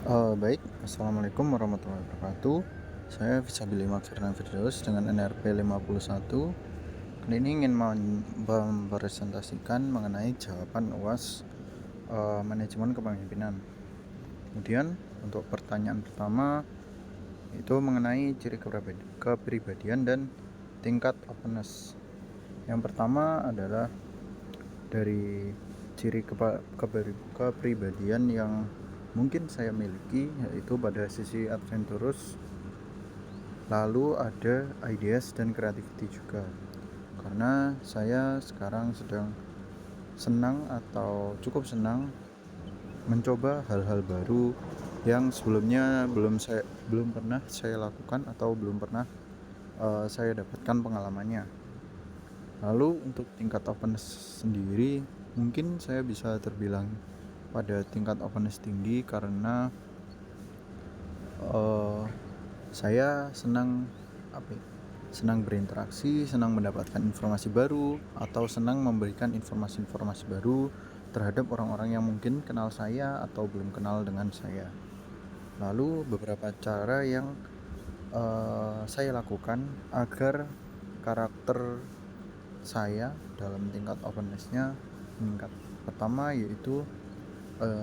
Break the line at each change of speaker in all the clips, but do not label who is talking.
Baik, Assalamualaikum warahmatullahi wabarakatuh. Saya Fisabilil Fernand Firdaus dengan NRP 51. Kali ini ingin mempresentasikan mengenai jawaban UAS manajemen kepemimpinan. Kemudian untuk pertanyaan pertama itu mengenai ciri kepribadian dan tingkat openness. Yang pertama adalah dari ciri kepribadian yang mungkin saya miliki, yaitu pada sisi adventurous, lalu ada ideas dan creativity juga, karena saya sekarang sedang senang atau cukup senang mencoba hal-hal baru yang sebelumnya belum pernah saya lakukan atau belum pernah saya dapatkan pengalamannya. Lalu untuk tingkat openness sendiri, mungkin saya bisa terbilang pada tingkat openness tinggi karena saya senang berinteraksi, senang mendapatkan informasi baru, atau senang memberikan informasi-informasi baru terhadap orang-orang yang mungkin kenal saya atau belum kenal dengan saya. Lalu beberapa cara yang saya lakukan agar karakter saya dalam tingkat openness-nya meningkat. Pertama yaitu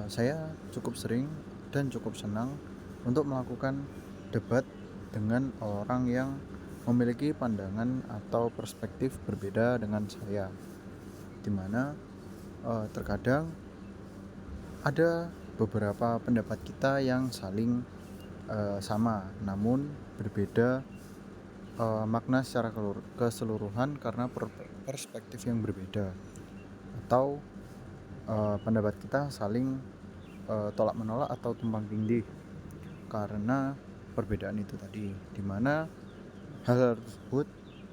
saya cukup sering dan cukup senang untuk melakukan debat dengan orang yang memiliki pandangan atau perspektif berbeda dengan saya, dimana terkadang ada beberapa pendapat kita yang saling sama namun berbeda makna secara keseluruhan karena perspektif yang berbeda, atau pendapat kita saling tolak menolak atau tumpang tindih karena perbedaan itu tadi, dimana hal tersebut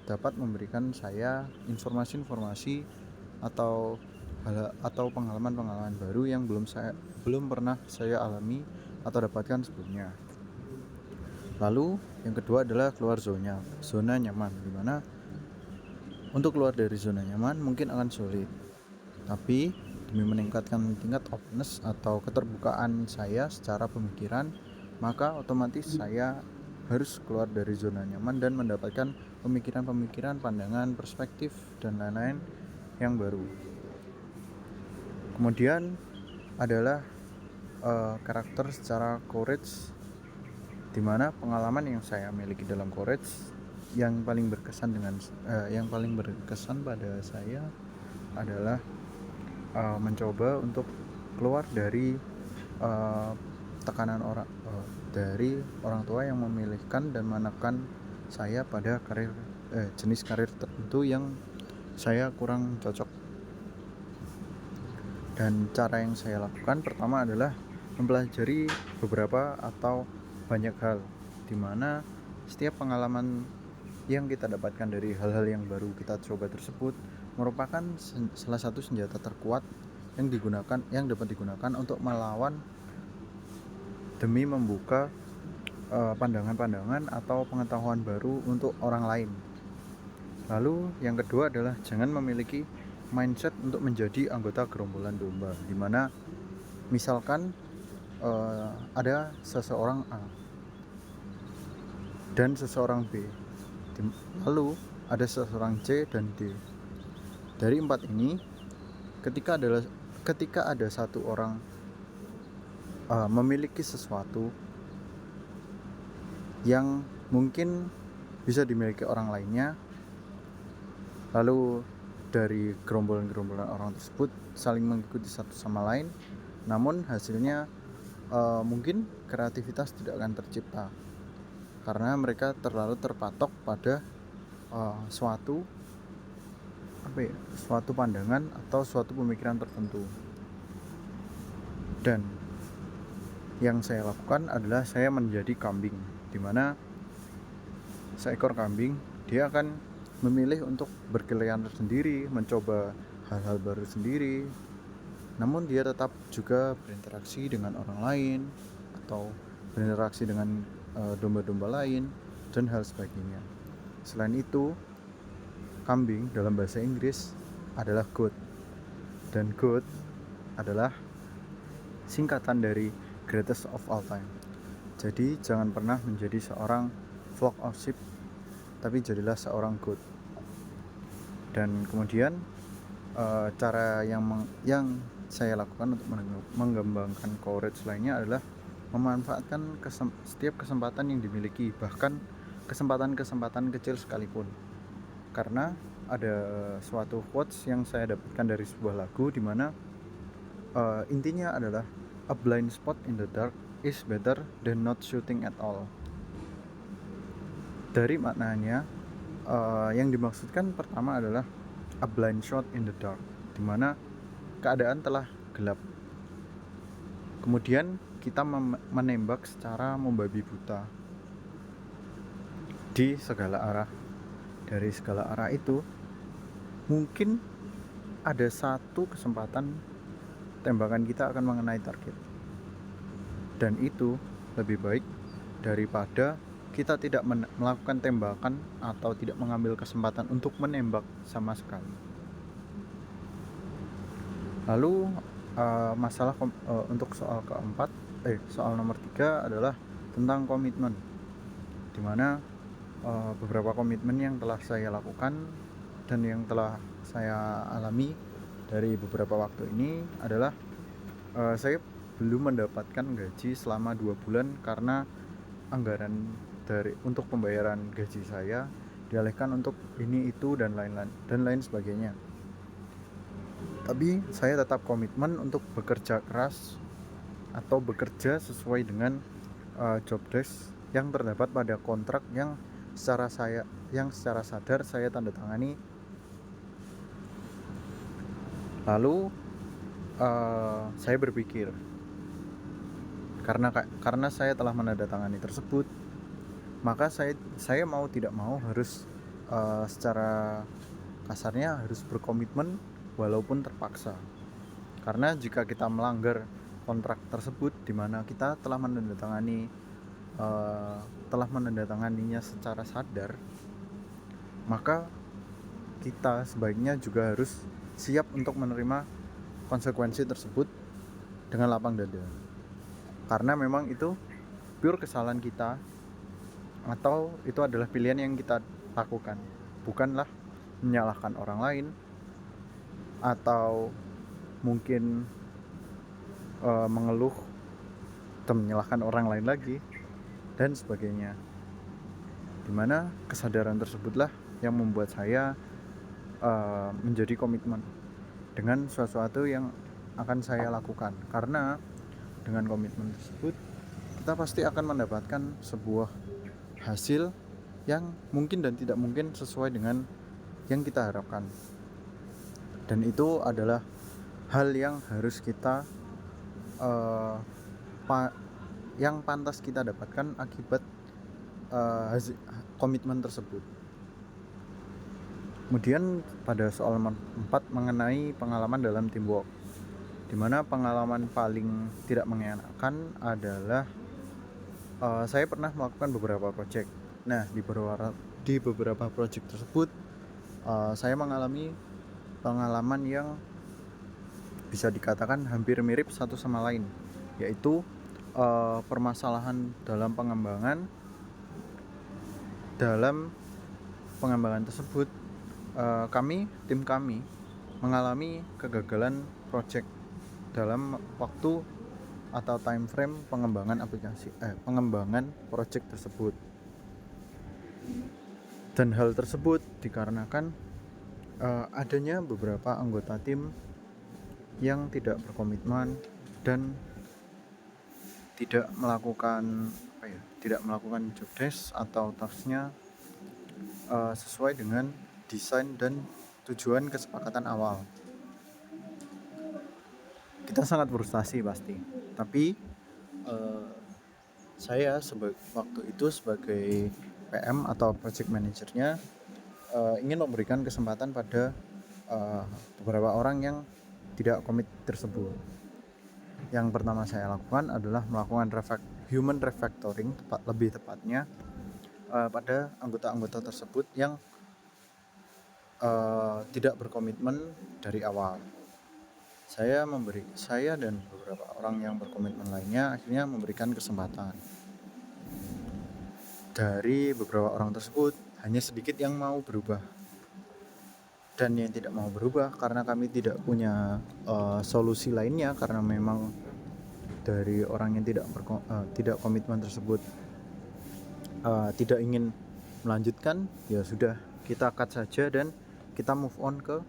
dapat memberikan saya informasi-informasi atau pengalaman-pengalaman baru yang belum pernah saya alami atau dapatkan sebelumnya. Lalu yang kedua adalah keluar zona nyaman, dimana untuk keluar dari zona nyaman mungkin akan sulit, tapi demi meningkatkan tingkat openness atau keterbukaan saya secara pemikiran, maka otomatis saya harus keluar dari zona nyaman dan mendapatkan pemikiran-pemikiran, pandangan, perspektif, dan lain-lain yang baru. Kemudian adalah karakter secara courage, di mana pengalaman yang saya miliki dalam courage yang paling berkesan pada saya adalah mencoba untuk keluar dari tekanan dari orang tua yang memilihkan dan menekan saya pada jenis karir tertentu yang saya kurang cocok. Dan cara yang saya lakukan pertama adalah mempelajari beberapa atau banyak hal, di mana setiap pengalaman yang kita dapatkan dari hal-hal yang baru kita coba tersebut merupakan salah satu senjata terkuat yang dapat digunakan untuk melawan demi membuka pandangan-pandangan atau pengetahuan baru untuk orang lain. Lalu yang kedua adalah jangan memiliki mindset untuk menjadi anggota gerombolan domba, di mana misalkan ada seseorang A dan seseorang B, lalu ada seseorang C dan D. Dari empat ini, ketika ada satu orang memiliki sesuatu yang mungkin bisa dimiliki orang lainnya, lalu dari gerombolan-gerombolan orang tersebut saling mengikuti satu sama lain, namun hasilnya mungkin kreativitas tidak akan tercipta karena mereka terlalu terpatok pada suatu pandangan atau suatu pemikiran tertentu. Dan yang saya lakukan adalah saya menjadi kambing, di mana seekor kambing dia akan memilih untuk berkeliaran sendiri, mencoba hal-hal baru sendiri, namun dia tetap juga berinteraksi dengan orang lain atau berinteraksi dengan domba-domba lain dan hal sebagainya. Selain itu, kambing dalam bahasa Inggris adalah goat, dan goat adalah singkatan dari greatest of all time. Jadi jangan pernah menjadi seorang flock of sheep, tapi jadilah seorang goat. Dan kemudian cara yang saya lakukan untuk mengembangkan courage lainnya adalah memanfaatkan setiap kesempatan yang dimiliki, bahkan kesempatan-kesempatan kecil sekalipun. Karena ada suatu quotes yang saya dapatkan dari sebuah lagu di mana intinya adalah a blind spot in the dark is better than not shooting at all. Dari maknanya, yang dimaksudkan pertama adalah a blind shot in the dark, di mana keadaan telah gelap. Kemudian kita menembak secara membabi buta di segala arah. Dari segala arah itu, mungkin ada satu kesempatan tembakan kita akan mengenai target. Dan itu lebih baik daripada kita tidak melakukan tembakan atau tidak mengambil kesempatan untuk menembak sama sekali. Lalu masalah untuk soal nomor 3 adalah tentang komitmen, dimana beberapa komitmen yang telah saya lakukan dan yang telah saya alami dari beberapa waktu ini adalah saya belum mendapatkan gaji selama 2 bulan karena anggaran untuk pembayaran gaji saya dialihkan untuk ini itu dan lain sebagainya. Tapi saya tetap komitmen untuk bekerja keras atau bekerja sesuai dengan job desk yang terdapat pada kontrak yang secara sadar saya tanda tangani. Lalu saya berpikir, karena saya telah menandatangani tersebut, maka saya mau tidak mau harus secara kasarnya harus berkomitmen walaupun terpaksa. Karena jika kita melanggar kontrak tersebut di mana kita telah menandatanganinya secara sadar, maka kita sebaiknya juga harus siap untuk menerima konsekuensi tersebut dengan lapang dada. Karena memang itu pure kesalahan kita, atau itu adalah pilihan yang kita lakukan, bukanlah menyalahkan orang lain atau mungkin mengeluh atau menyalahkan orang lain lagi dan sebagainya. Dimana kesadaran tersebutlah yang membuat saya menjadi komitmen dengan sesuatu yang akan saya lakukan. Karena dengan komitmen tersebut kita pasti akan mendapatkan sebuah hasil yang mungkin dan tidak mungkin sesuai dengan yang kita harapkan. Dan itu adalah hal yang harus kita yang pantas kita dapatkan akibat komitmen tersebut. Kemudian pada soal 4 mengenai pengalaman dalam teamwork, dimana pengalaman paling tidak mengenakan adalah saya pernah melakukan beberapa project. Nah, di beberapa project tersebut saya mengalami pengalaman yang bisa dikatakan hampir mirip satu sama lain, yaitu permasalahan dalam pengembangan tersebut. Tim kami mengalami kegagalan project dalam waktu atau time frame pengembangan project tersebut. Dan hal tersebut dikarenakan adanya beberapa anggota tim yang tidak berkomitmen dan tidak melakukan job desk atau tasknya sesuai dengan desain dan tujuan kesepakatan awal. Kita sangat frustasi pasti, tapi saya waktu itu sebagai PM atau project manajernya ingin memberikan kesempatan pada beberapa orang yang tidak komit tersebut. Yang pertama saya lakukan adalah melakukan human refactoring, lebih tepatnya pada anggota-anggota tersebut yang tidak berkomitmen dari awal. saya dan beberapa orang yang berkomitmen lainnya akhirnya memberikan kesempatan. Dari beberapa orang tersebut, hanya sedikit yang mau berubah dan yang tidak mau berubah karena kami tidak punya solusi lainnya, karena memang dari orang yang tidak komitmen tersebut tidak ingin melanjutkan. Ya sudah, kita cut saja dan kita move on ke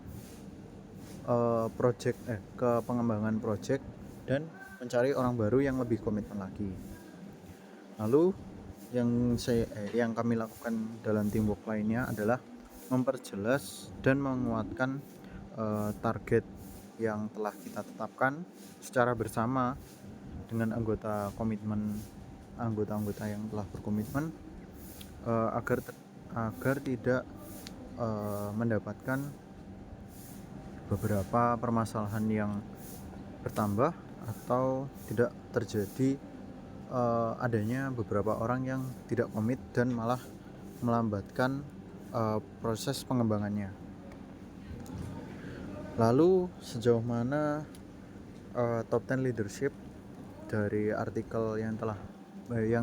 ke pengembangan project dan mencari orang baru yang lebih komitmen lagi. Lalu yang kami lakukan dalam teamwork lainnya adalah memperjelas dan menguatkan target yang telah kita tetapkan secara bersama dengan anggota-anggota yang telah berkomitmen, agar tidak mendapatkan beberapa permasalahan yang bertambah atau tidak terjadi adanya beberapa orang yang tidak komit dan malah melambatkan proses pengembangannya. Lalu sejauh mana top 10 leadership dari artikel yang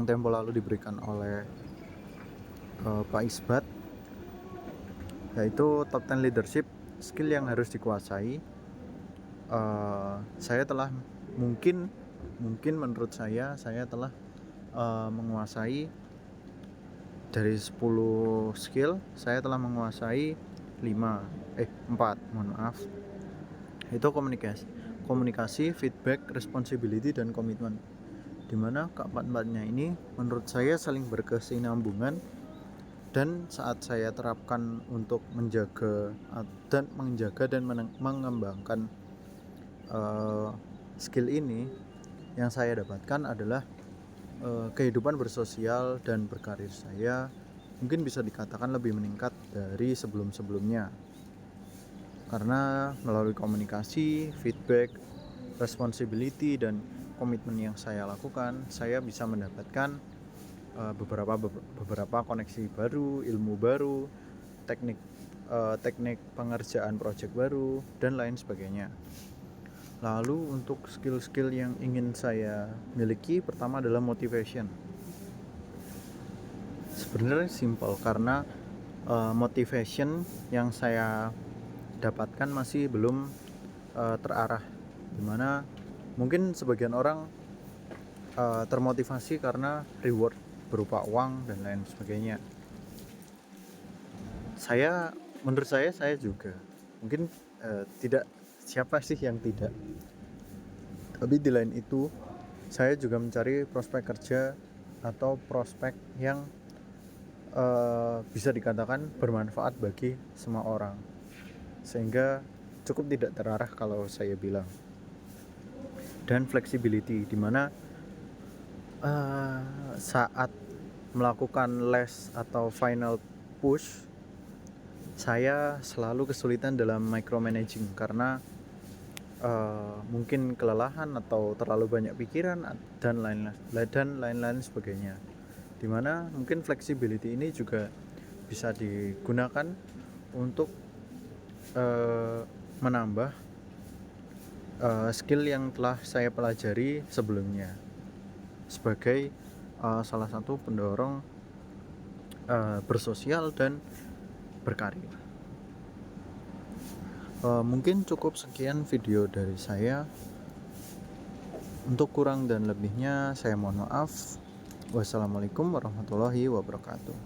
tempo lalu diberikan oleh Pak Isbat, yaitu top 10 leadership skill yang harus dikuasai. Saya telah mungkin menurut saya telah menguasai dari 10 skill, saya telah menguasai 4, mohon maaf. Itu komunikasi, feedback, responsibility, dan komitmen. Dimana keempat-empatnya ini menurut saya saling berkesinambungan, dan saat saya terapkan untuk menjaga dan mengembangkan skill ini, yang saya dapatkan adalah kehidupan bersosial dan berkarir saya mungkin bisa dikatakan lebih meningkat dari sebelum-sebelumnya, karena melalui komunikasi, feedback, responsibility, dan komitmen yang saya lakukan, saya bisa mendapatkan beberapa koneksi baru, ilmu baru, teknik pengerjaan project baru, dan lain sebagainya. Lalu untuk skill-skill yang ingin saya miliki, pertama adalah motivation. Sebenarnya simple, karena motivation yang saya dapatkan masih belum terarah, dimana mungkin sebagian orang termotivasi karena reward berupa uang dan lain sebagainya. Menurut saya juga mungkin tidak, siapa sih yang tidak, tapi di lain itu saya juga mencari prospek kerja atau prospek yang bisa dikatakan bermanfaat bagi semua orang, sehingga cukup tidak terarah kalau saya bilang. Dan flexibility, dimana saat melakukan last atau final push, saya selalu kesulitan dalam micromanaging karena mungkin kelelahan atau terlalu banyak pikiran dan lain-lain sebagainya, dimana mungkin flexibility ini juga bisa digunakan untuk menambah skill yang telah saya pelajari sebelumnya sebagai salah satu pendorong bersosial dan berkarir. Mungkin cukup sekian video dari saya. Untuk kurang dan lebihnya saya mohon maaf. Wassalamualaikum warahmatullahi wabarakatuh.